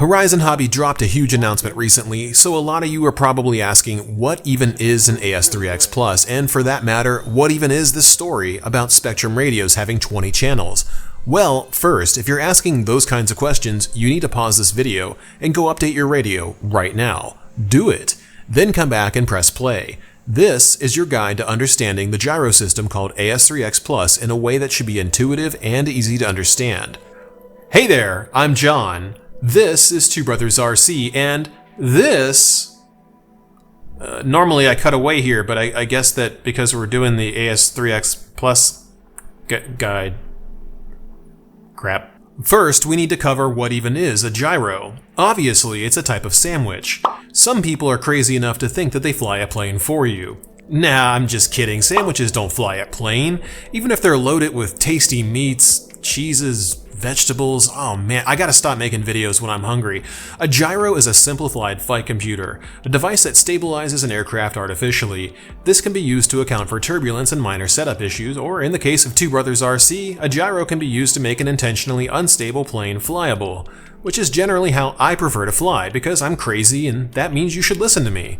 Horizon Hobby dropped a huge announcement recently, so a lot of you are probably asking what even is an AS3X Plus, and for that matter, what even is this story about Spektrum radios having 20 channels? Well, first, if you're asking those kinds of questions, you need to pause this video and go update your radio right now. Do it. Then come back and press play. This is your guide to understanding the gyro system called AS3X Plus in a way that should be intuitive and easy to understand. Hey there, I'm John. This is Two Brothers RC, and this... normally I cut away here, but I guess that because we're doing the AS3X Plus guide... crap. First, we need to cover what even is a gyro. Obviously, it's a type of sandwich. Some people are crazy enough to think that they fly a plane for you. Nah, I'm just kidding. Sandwiches don't fly a plane. Even if they're loaded with tasty meats, cheeses, vegetables. Oh man, I gotta stop making videos when I'm hungry. A gyro is a simplified flight computer, a device that stabilizes an aircraft artificially. This can be used to account for turbulence and minor setup issues, or in the case of Two Brothers RC, a gyro can be used to make an intentionally unstable plane flyable, which is generally how I prefer to fly because I'm crazy and that means you should listen to me.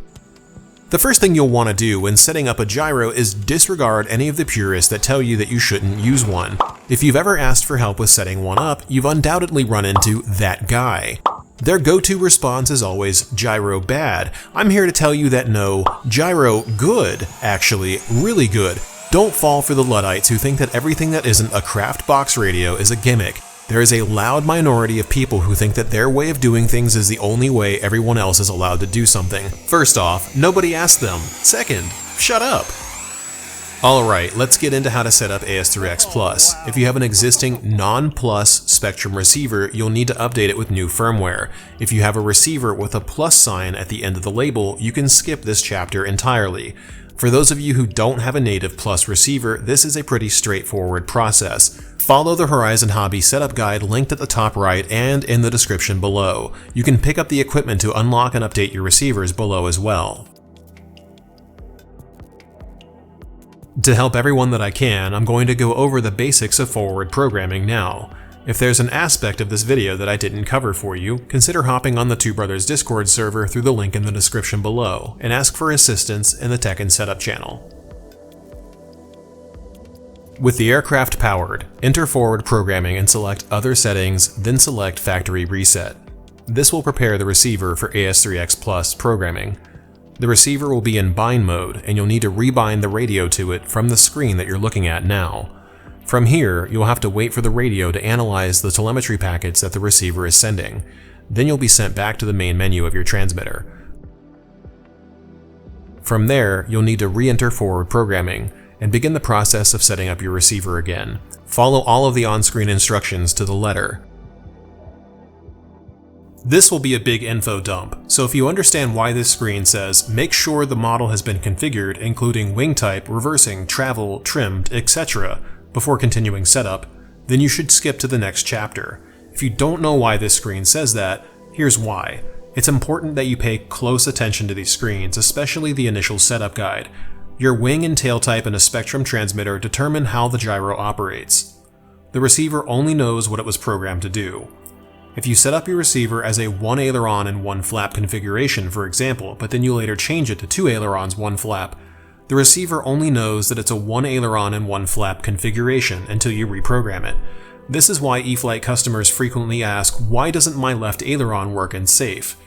The first thing you'll want to do when setting up a gyro is disregard any of the purists that tell you that you shouldn't use one. If you've ever asked for help with setting one up, you've undoubtedly run into that guy. Their go-to response is always gyro bad. I'm here to tell you that no, gyro good, actually, really good. Don't fall for the Luddites who think that everything that isn't a craft box radio is a gimmick. There is a loud minority of people who think that their way of doing things is the only way everyone else is allowed to do something. First off, nobody asked them. Second, shut up. Alright, let's get into how to set up AS3X Plus. If you have an existing non-plus Spektrum receiver, you'll need to update it with new firmware. If you have a receiver with a plus sign at the end of the label, you can skip this chapter entirely. For those of you who don't have a native Plus receiver, this is a pretty straightforward process. Follow the Horizon Hobby setup guide linked at the top right and in the description below. You can pick up the equipment to unlock and update your receivers below as well. To help everyone that I can, I'm going to go over the basics of forward programming now. If there's an aspect of this video that I didn't cover for you, consider hopping on the Two Brothers Discord server through the link in the description below, and ask for assistance in the Tech and Setup channel. With the aircraft powered, enter forward programming and select Other Settings, then select Factory Reset. This will prepare the receiver for AS3X Plus programming. The receiver will be in bind mode, and you'll need to rebind the radio to it from the screen that you're looking at now. From here, you'll have to wait for the radio to analyze the telemetry packets that the receiver is sending. Then you'll be sent back to the main menu of your transmitter. From there, you'll need to re-enter forward programming and begin the process of setting up your receiver again. Follow all of the on-screen instructions to the letter. This will be a big info dump, so if you understand why this screen says make sure the model has been configured including wing type, reversing, travel, trimmed, etc. before continuing setup, then you should skip to the next chapter. If you don't know why this screen says that, here's why. It's important that you pay close attention to these screens, especially the initial setup guide. Your wing and tail type in a Spektrum transmitter determine how the gyro operates. The receiver only knows what it was programmed to do. If you set up your receiver as a 1 aileron and 1 flap configuration, for example, but then you later change it to 2 ailerons, 1 flap, the receiver only knows that it's a 1 aileron and 1 flap configuration until you reprogram it. This is why E-flite customers frequently ask, why doesn't my left aileron work in safe?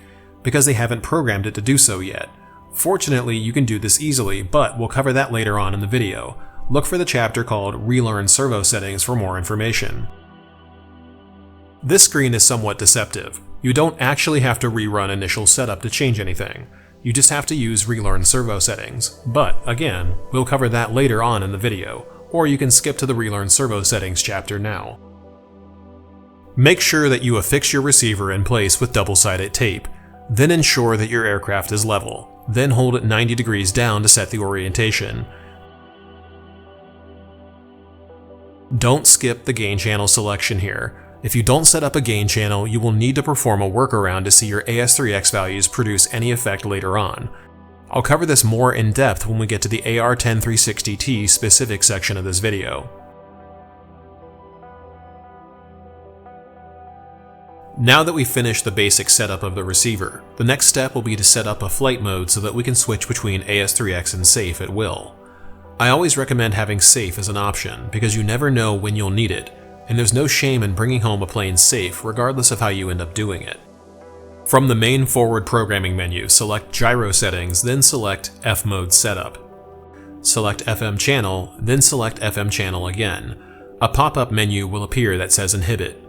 Because they haven't programmed it to do so yet. Fortunately, you can do this easily, but we'll cover that later on in the video. Look for the chapter called Relearn Servo Settings for more information. This screen is somewhat deceptive. You don't actually have to rerun initial setup to change anything. You just have to use Relearn Servo Settings. But, again, we'll cover that later on in the video, or you can skip to the Relearn Servo Settings chapter now. Make sure that you affix your receiver in place with double-sided tape. Then ensure that your aircraft is level. Then hold it 90 degrees down to set the orientation. Don't skip the gain channel selection here. If you don't set up a gain channel, you will need to perform a workaround to see your AS3X values produce any effect later on. I'll cover this more in depth when we get to the AR10360T specific section of this video. Now that we've finished the basic setup of the receiver, the next step will be to set up a flight mode so that we can switch between AS3X and safe at will. I always recommend having safe as an option because you never know when you'll need it, and there's no shame in bringing home a plane safe regardless of how you end up doing it. From the main forward programming menu, select Gyro settings, then select F mode setup. Select FM channel, then select FM channel again. A pop-up menu will appear that says inhibit.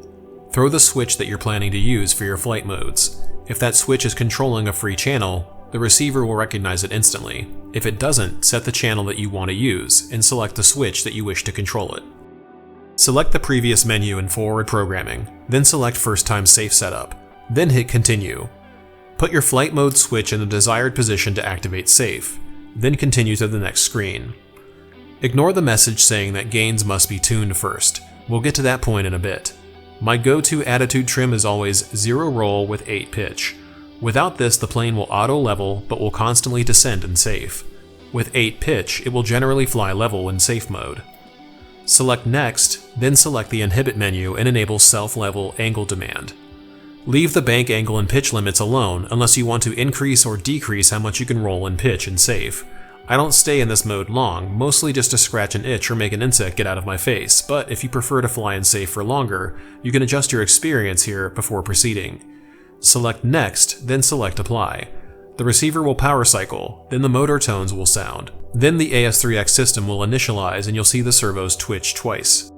Throw the switch that you're planning to use for your flight modes. If that switch is controlling a free channel, the receiver will recognize it instantly. If it doesn't, set the channel that you want to use and select the switch that you wish to control it. Select the previous menu in forward programming, then select first time safe setup, then hit continue. Put your flight mode switch in the desired position to activate safe, then continue to the next screen. Ignore the message saying that gains must be tuned first. We'll get to that point in a bit. My go-to attitude trim is always 0 roll with 8 pitch. Without this, the plane will auto-level but will constantly descend in safe. With 8 pitch, it will generally fly level in safe mode. Select Next, then select the Inhibit menu and enable Self-Level Angle Demand. Leave the bank angle and pitch limits alone unless you want to increase or decrease how much you can roll and pitch in safe. I don't stay in this mode long, mostly just to scratch an itch or make an insect get out of my face, but if you prefer to fly in safe for longer, you can adjust your experience here before proceeding. Select Next, then select Apply. The receiver will power cycle, then the motor tones will sound. Then the AS3X system will initialize and you'll see the servos twitch twice.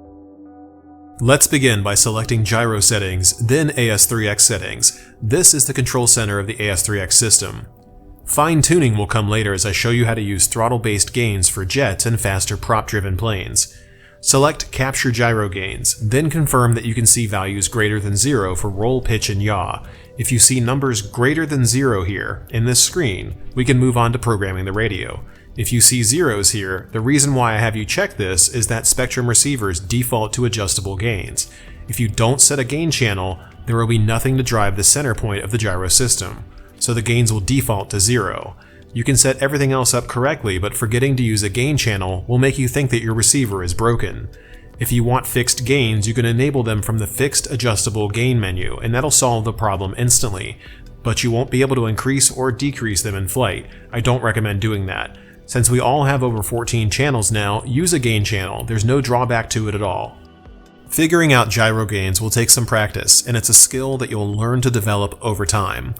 Let's begin by selecting Gyro settings, then AS3X settings. This is the control center of the AS3X system. Fine-tuning will come later as I show you how to use throttle-based gains for jets and faster prop-driven planes. Select Capture Gyro Gains, then confirm that you can see values greater than 0 for roll, pitch, and yaw. If you see numbers greater than 0 here, in this screen, we can move on to programming the radio. If you see zeros here, the reason why I have you check this is that Spektrum receivers default to adjustable gains. If you don't set a gain channel, there will be nothing to drive the center point of the gyro system, so the gains will default to 0. You can set everything else up correctly, but forgetting to use a gain channel will make you think that your receiver is broken. If you want fixed gains, you can enable them from the Fixed Adjustable Gain menu, and that'll solve the problem instantly. But you won't be able to increase or decrease them in flight. I don't recommend doing that. Since we all have over 14 channels now, use a gain channel. There's no drawback to it at all. Figuring out gyro gains will take some practice, and it's a skill that you'll learn to develop over time.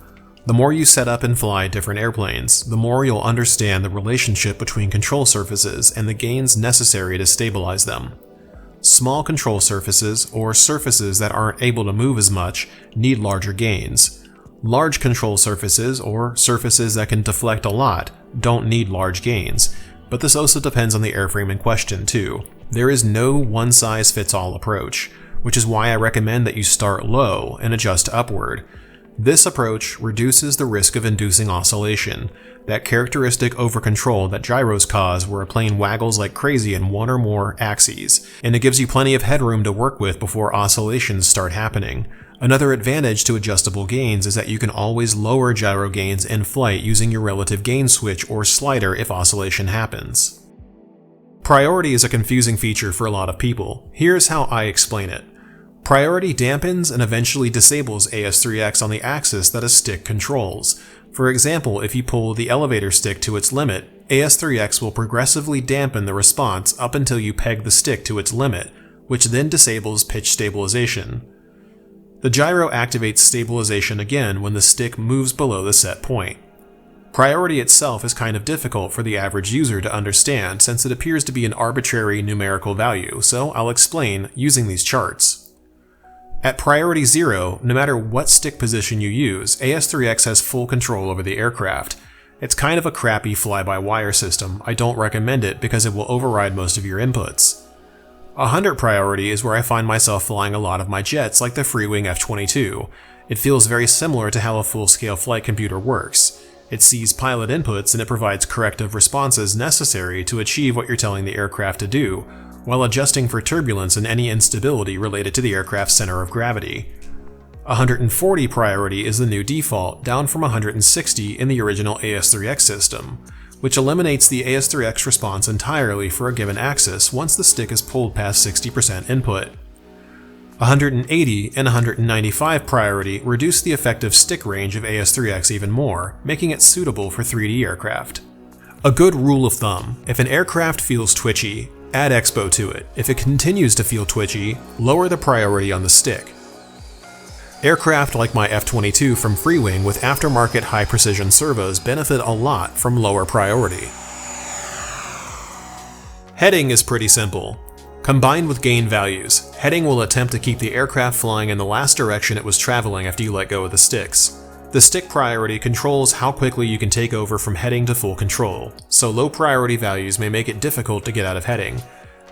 The more you set up and fly different airplanes, the more you'll understand the relationship between control surfaces and the gains necessary to stabilize them. Small control surfaces, or surfaces that aren't able to move as much, need larger gains. Large control surfaces, or surfaces that can deflect a lot, don't need large gains, but this also depends on the airframe in question too. There is no one-size-fits-all approach, which is why I recommend that you start low and adjust upward. This approach reduces the risk of inducing oscillation, that characteristic over-control that gyros cause where a plane waggles like crazy in one or more axes, and it gives you plenty of headroom to work with before oscillations start happening. Another advantage to adjustable gains is that you can always lower gyro gains in flight using your relative gain switch or slider if oscillation happens. Priority is a confusing feature for a lot of people. Here's how I explain it. Priority dampens and eventually disables AS3X on the axis that a stick controls. For example, if you pull the elevator stick to its limit, AS3X will progressively dampen the response up until you peg the stick to its limit, which then disables pitch stabilization. The gyro activates stabilization again when the stick moves below the set point. Priority itself is kind of difficult for the average user to understand since it appears to be an arbitrary numerical value, so I'll explain using these charts. At priority 0, no matter what stick position you use, AS3X has full control over the aircraft. It's kind of a crappy fly-by-wire system. I don't recommend it because it will override most of your inputs. 100 priority is where I find myself flying a lot of my jets like the Freewing F-22. It feels very similar to how a full-scale flight computer works. It sees pilot inputs and it provides corrective responses necessary to achieve what you're telling the aircraft to do, while adjusting for turbulence and any instability related to the aircraft's center of gravity. 140 priority is the new default, down from 160 in the original AS3X system, which eliminates the AS3X response entirely for a given axis once the stick is pulled past 60% input. 180 and 195 priority reduce the effective stick range of AS3X even more, making it suitable for 3D aircraft. A good rule of thumb: if an aircraft feels twitchy, add expo to it. If it continues to feel twitchy, lower the priority on the stick. Aircraft like my F-22 from Freewing with aftermarket high-precision servos benefit a lot from lower priority. Heading is pretty simple. Combined with gain values, heading will attempt to keep the aircraft flying in the last direction it was traveling after you let go of the sticks. The stick priority controls how quickly you can take over from heading to full control, so low priority values may make it difficult to get out of heading.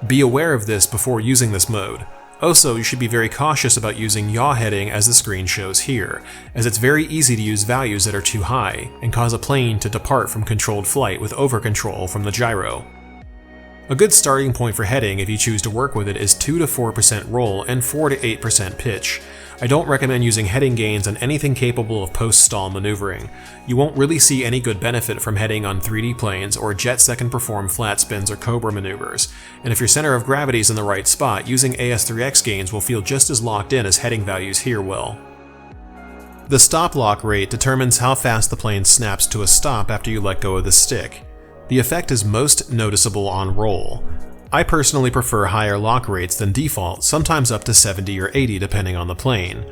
Be aware of this before using this mode. Also, you should be very cautious about using yaw heading as the screen shows here, as it's very easy to use values that are too high and cause a plane to depart from controlled flight with over-control from the gyro. A good starting point for heading, if you choose to work with it, is 2 to 4% roll and 4 to 8% pitch. I don't recommend using heading gains on anything capable of post-stall maneuvering. You won't really see any good benefit from heading on 3D planes or jets that can perform flat spins or cobra maneuvers, and if your center of gravity is in the right spot, using AS3X gains will feel just as locked in as heading values here will. The stop lock rate determines how fast the plane snaps to a stop after you let go of the stick. The effect is most noticeable on roll. I personally prefer higher lock rates than default, sometimes up to 70 or 80 depending on the plane.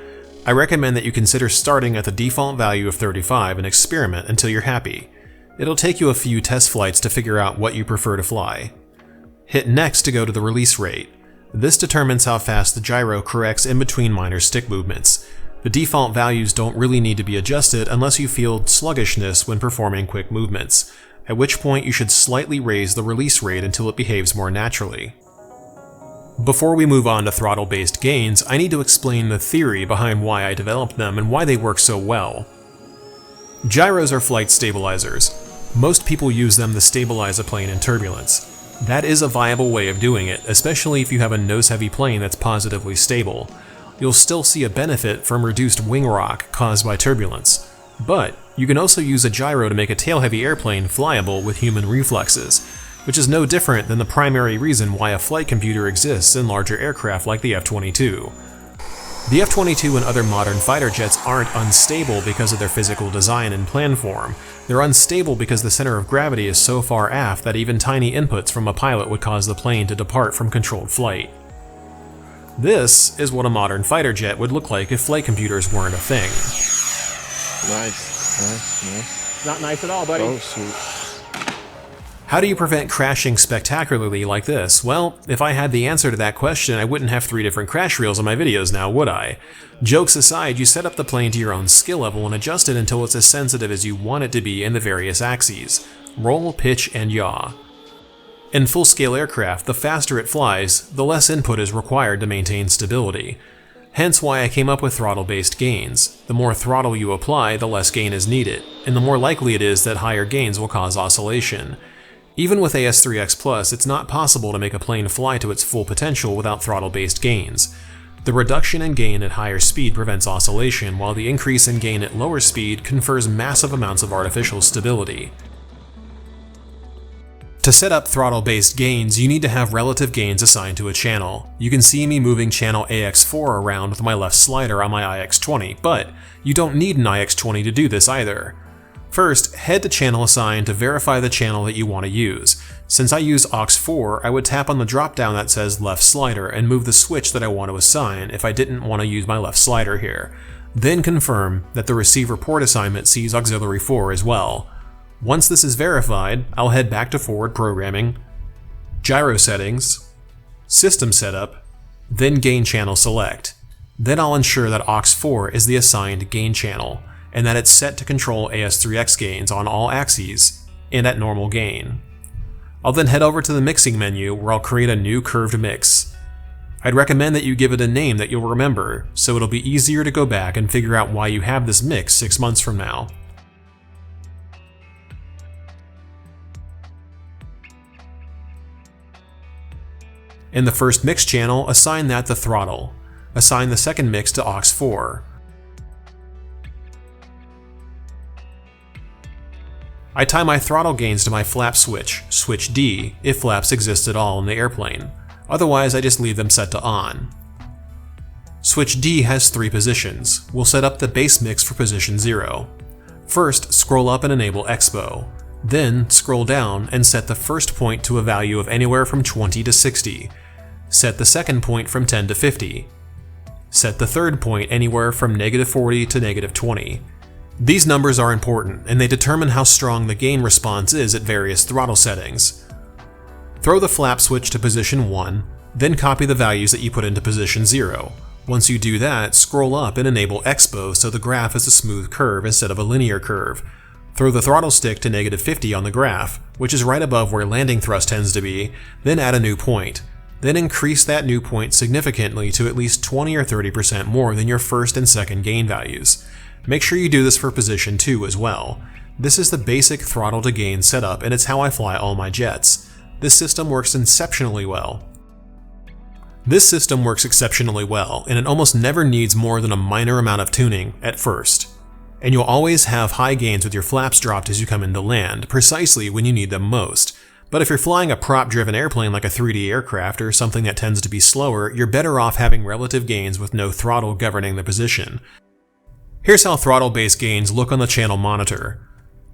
I recommend that you consider starting at the default value of 35 and experiment until you're happy. It'll take you a few test flights to figure out what you prefer to fly. Hit next to go to the release rate. This determines how fast the gyro corrects in between minor stick movements. The default values don't really need to be adjusted unless you feel sluggishness when performing quick movements, at which point you should slightly raise the release rate until it behaves more naturally. Before we move on to throttle-based gains, I need to explain the theory behind why I developed them and why they work so well. Gyros are flight stabilizers. Most people use them to stabilize a plane in turbulence. That is a viable way of doing it, especially if you have a nose-heavy plane that's positively stable. You'll still see a benefit from reduced wing rock caused by turbulence. But you can also use a gyro to make a tail-heavy airplane flyable with human reflexes, which is no different than the primary reason why a flight computer exists in larger aircraft like the F-22. The F-22 and other modern fighter jets aren't unstable because of their physical design and plan form. They're unstable because the center of gravity is so far aft that even tiny inputs from a pilot would cause the plane to depart from controlled flight. This is what a modern fighter jet would look like if flight computers weren't a thing. Nice. Not nice at all, buddy. Oh, sweet. How do you prevent crashing spectacularly like this? Well, if I had the answer to that question, I wouldn't have 3 different crash reels in my videos now, would I? Jokes aside, you set up the plane to your own skill level and adjust it until it's as sensitive as you want it to be in the various axes: roll, pitch, and yaw. In full-scale aircraft, the faster it flies, the less input is required to maintain stability. Hence why I came up with throttle-based gains. The more throttle you apply, the less gain is needed, and the more likely it is that higher gains will cause oscillation. Even with AS3X+, it's not possible to make a plane fly to its full potential without throttle-based gains. The reduction in gain at higher speed prevents oscillation, while the increase in gain at lower speed confers massive amounts of artificial stability. To set up throttle-based gains, you need to have relative gains assigned to a channel. You can see me moving channel AX4 around with my left slider on my IX20, but you don't need an IX20 to do this either. First, head to channel assigned to verify the channel that you want to use. Since I use AUX4, I would tap on the drop-down that says left slider and move the switch that I want to assign if I didn't want to use my left slider here. Then confirm that the receiver port assignment sees auxiliary 4 as well. Once this is verified, I'll head back to forward programming, gyro settings, system setup, then gain channel select. Then I'll ensure that AUX4 is the assigned gain channel, and that it's set to control AS3X gains on all axes and at normal gain. I'll then head over to the mixing menu where I'll create a new curved mix. I'd recommend that you give it a name that you'll remember, so it'll be easier to go back and figure out why you have this mix 6 months from now. In the first mix channel, assign that to throttle. Assign the second mix to AUX4. I tie my throttle gains to my flap switch, switch D, if flaps exist at all in the airplane. Otherwise, I just leave them set to on. Switch D has 3 positions. We'll set up the base mix for position 0. First, scroll up and enable Expo. Then, scroll down and set the first point to a value of anywhere from 20 to 60. Set the second point from 10 to 50. Set the third point anywhere from -40 to -20. These numbers are important, and they determine how strong the gain response is at various throttle settings. Throw the flap switch to position 1, then copy the values that you put into position 0. Once you do that, scroll up and enable Expo so the graph is a smooth curve instead of a linear curve. Throw the throttle stick to -50 on the graph, which is right above where landing thrust tends to be, then add a new point. Then increase that new point significantly to at least 20 or 30% more than your first and second gain values. Make sure you do this for position 2 as well. This is the basic throttle to gain setup, and it's how I fly all my jets. This system works exceptionally well. and it almost never needs more than a minor amount of tuning at first. And you'll always have high gains with your flaps dropped as you come into land, precisely when you need them most. But if you're flying a prop-driven airplane like a 3D aircraft or something that tends to be slower, you're better off having relative gains with no throttle governing the position. Here's how throttle-based gains look on the channel monitor.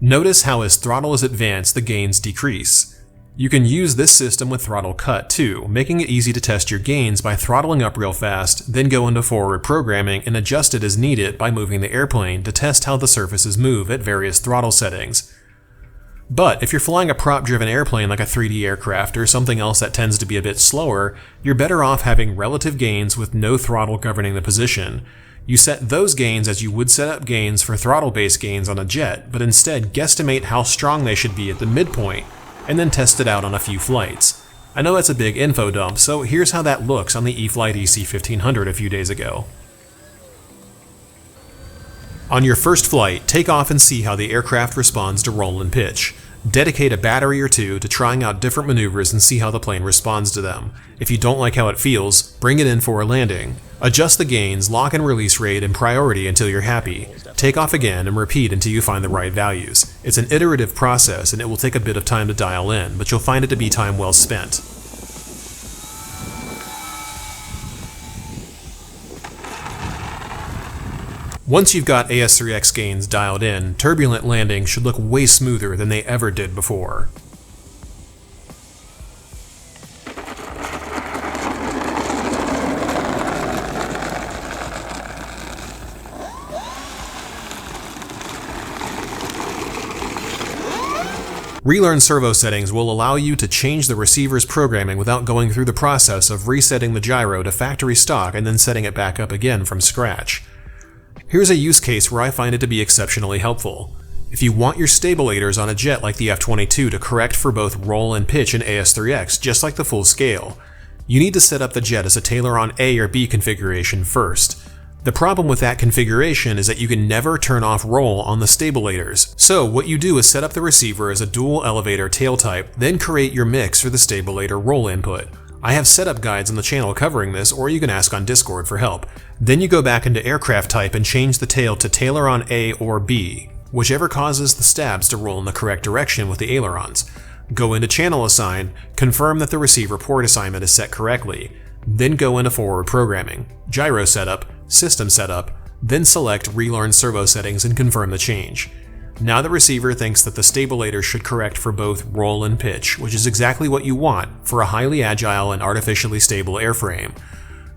Notice how as throttle is advanced, the gains decrease. You can use this system with throttle cut too, making it easy to test your gains by throttling up real fast, then go into forward programming and adjust it as needed by moving the airplane to test how the surfaces move at various throttle settings. But if you're flying a prop-driven airplane like a 3D aircraft or something else that tends to be a bit slower, you're better off having relative gains with no throttle governing the position. You set those gains as you would set up gains for throttle-based gains on a jet, but instead guesstimate how strong they should be at the midpoint, and then test it out on a few flights. I know that's a big info dump, so here's how that looks on the E-flite EC1500 a few days ago. On your first flight, take off and see how the aircraft responds to roll and pitch. Dedicate a battery or two to trying out different maneuvers and see how the plane responds to them. If you don't like how it feels, bring it in for a landing. Adjust the gains, lock and release rate, and priority until you're happy. Take off again and repeat until you find the right values. It's an iterative process and it will take a bit of time to dial in, but you'll find it to be time well spent. Once you've got AS3X gains dialed in, turbulent landings should look way smoother than they ever did before. Relearn servo settings will allow you to change the receiver's programming without going through the process of resetting the gyro to factory stock and then setting it back up again from scratch. Here's a use case where I find it to be exceptionally helpful. If you want your stabilators on a jet like the F-22 to correct for both roll and pitch in AS3X just like the full scale, you need to set up the jet as a aileron A or B configuration first. The problem with that configuration is that you can never turn off roll on the stabilators. So what you do is set up the receiver as a dual elevator tail type, then create your mix for the stabilator roll input. I have setup guides on the channel covering this, or you can ask on Discord for help. Then you go back into aircraft type and change the tail to aileron A or B, whichever causes the stabs to roll in the correct direction with the ailerons. Go into channel assign, confirm that the receiver port assignment is set correctly, then go into forward programming, gyro setup, system setup, then select Relearn servo settings and confirm the change. Now the receiver thinks that the stabilator should correct for both roll and pitch, which is exactly what you want for a highly agile and artificially stable airframe.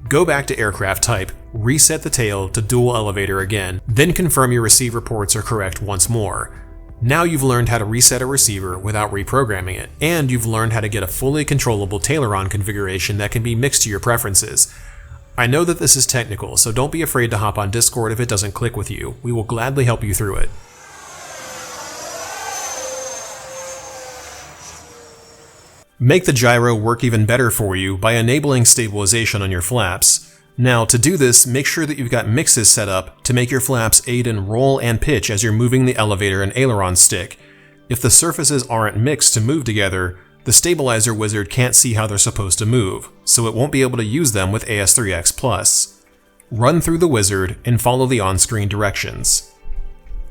Go back to aircraft type, reset the tail to dual elevator again, then confirm your receiver ports are correct once more. Now you've learned how to reset a receiver without reprogramming it, and you've learned how to get a fully controllable aileron configuration that can be mixed to your preferences. I know that this is technical, so don't be afraid to hop on Discord if it doesn't click with you. We will gladly help you through it. Make the gyro work even better for you by enabling stabilization on your flaps. Now, to do this, make sure that you've got mixes set up to make your flaps aid in roll and pitch as you're moving the elevator and aileron stick. If the surfaces aren't mixed to move together, the stabilizer wizard can't see how they're supposed to move, so it won't be able to use them with AS3X+. Run through the wizard and follow the on-screen directions.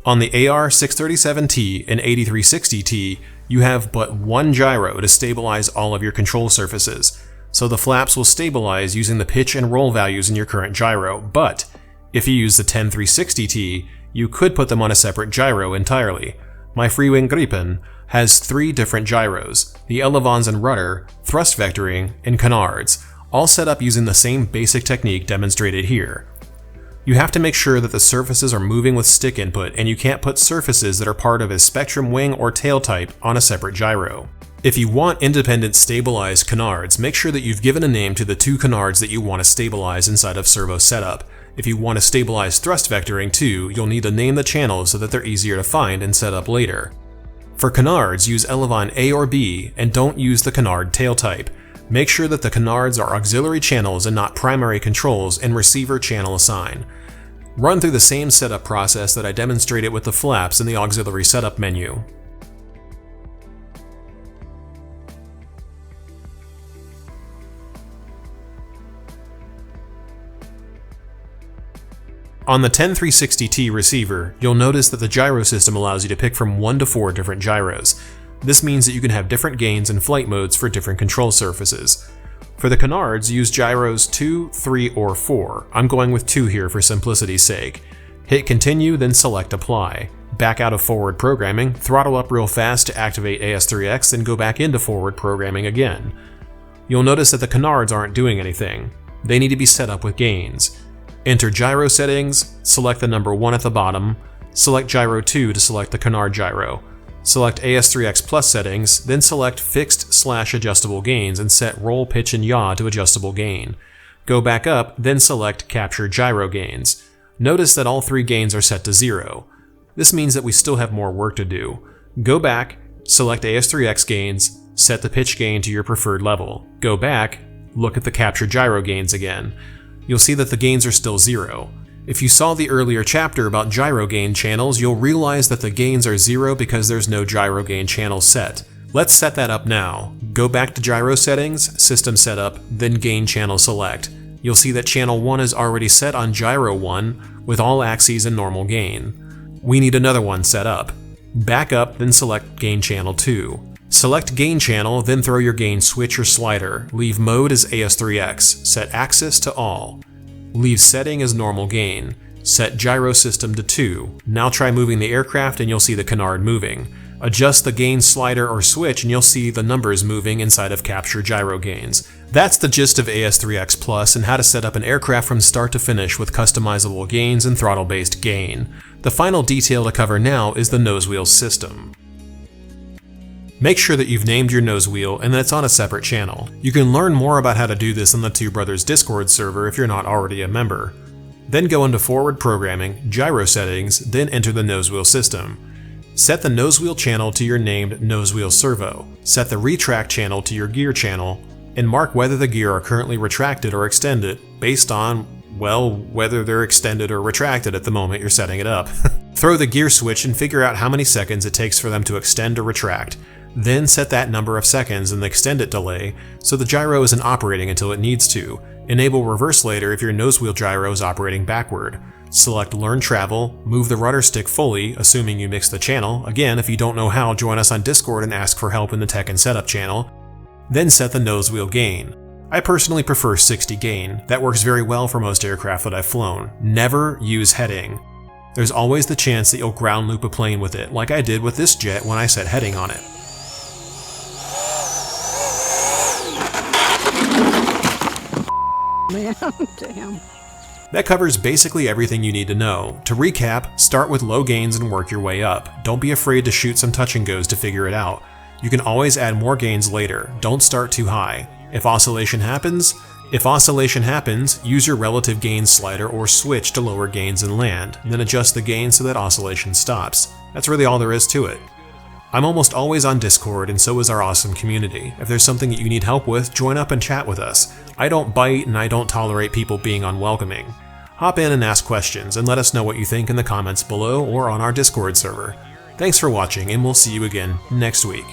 On the AR637T and 8360T, you have but one gyro to stabilize all of your control surfaces. so the flaps will stabilize using the pitch and roll values in your current gyro, but if you use the 10360T, you could put them on a separate gyro entirely. My Freewing Gripen has 3 different gyros, the elevons and rudder, thrust vectoring, and canards, all set up using the same basic technique demonstrated here. You have to make sure that the surfaces are moving with stick input, and you can't put surfaces that are part of a Spektrum wing or tail type on a separate gyro. If you want independent stabilized canards, make sure that you've given a name to the 2 canards that you want to stabilize inside of Servo setup. If you want to stabilize thrust vectoring too, you'll need to name the channels so that they're easier to find and set up later. For canards, use elevon A or B, and don't use the canard tail type. Make sure that the canards are auxiliary channels and not primary controls, and receiver channel assign. Run through the same setup process that I demonstrated with the flaps in the auxiliary setup menu. On the 10360T receiver, you'll notice that the gyro system allows you to pick from 1 to 4 different gyros. This means that you can have different gains and flight modes for different control surfaces. For the canards, use gyros 2, 3, or 4. I'm going with 2 here for simplicity's sake. Hit continue, then select apply. Back out of forward programming, throttle up real fast to activate AS3X, then go back into forward programming again. You'll notice that the canards aren't doing anything. They need to be set up with gains. Enter gyro settings, select the number 1 at the bottom, select gyro 2 to select the canard gyro. Select AS3X Plus settings, then select fixed/adjustable gains and set roll, pitch, and yaw to adjustable gain. Go back up, then select capture gyro gains. Notice that all 3 gains are set to 0. This means that we still have more work to do. Go back, select AS3X gains, set the pitch gain to your preferred level. Go back, look at the capture gyro gains again. You'll see that the gains are still 0. If you saw the earlier chapter about gyro gain channels, you'll realize that the gains are 0 because there's no gyro gain channel set. Let's set that up now. Go back to gyro settings, system setup, then gain channel select. You'll see that channel 1 is already set on gyro 1 with all axes and normal gain. We need another one set up. Back up, then select gain channel 2. Select gain channel, then throw your gain switch or slider. Leave mode as AS3X. Set axis to all. Leave setting as normal gain. Set gyro system to 2. Now try moving the aircraft and you'll see the canard moving. Adjust the gain slider or switch and you'll see the numbers moving inside of capture gyro gains. That's the gist of AS3X Plus and how to set up an aircraft from start to finish with customizable gains and throttle-based gain. The final detail to cover now is the nose wheel system. Make sure that you've named your nose wheel and that it's on a separate channel. You can learn more about how to do this on the Two Brothers Discord server if you're not already a member. Then go into forward programming, gyro settings, then enter the nose wheel system. Set the nose wheel channel to your named nose wheel servo. Set the retract channel to your gear channel, and mark whether the gear are currently retracted or extended based on, well, whether they're extended or retracted at the moment you're setting it up. Throw the gear switch and figure out how many seconds it takes for them to extend or retract. Then set that number of seconds and the extended delay so the gyro isn't operating until it needs to. Enable reverse later if your nose wheel gyro is operating backward. Select Learn Travel, move the rudder stick fully, assuming you mix the channel. Again, if you don't know how, join us on Discord and ask for help in the Tech and Setup channel. Then set the nose wheel gain. I personally prefer 60 gain. That works very well for most aircraft that I've flown. Never use heading. There's always the chance that you'll ground loop a plane with it, like I did with this jet when I set heading on it. Man, damn. That covers basically everything you need to know. To recap, start with low gains and work your way up. Don't be afraid to shoot some touch and goes to figure it out. You can always add more gains later. Don't start too high. If oscillation happens, use your relative gain slider or switch to lower gains and land, then adjust the gain so that oscillation stops. That's really all there is to it. I'm almost always on Discord, and so is our awesome community. If there's something that you need help with, join up and chat with us. I don't bite and I don't tolerate people being unwelcoming. Hop in and ask questions, and let us know what you think in the comments below or on our Discord server. Thanks for watching, and we'll see you again next week.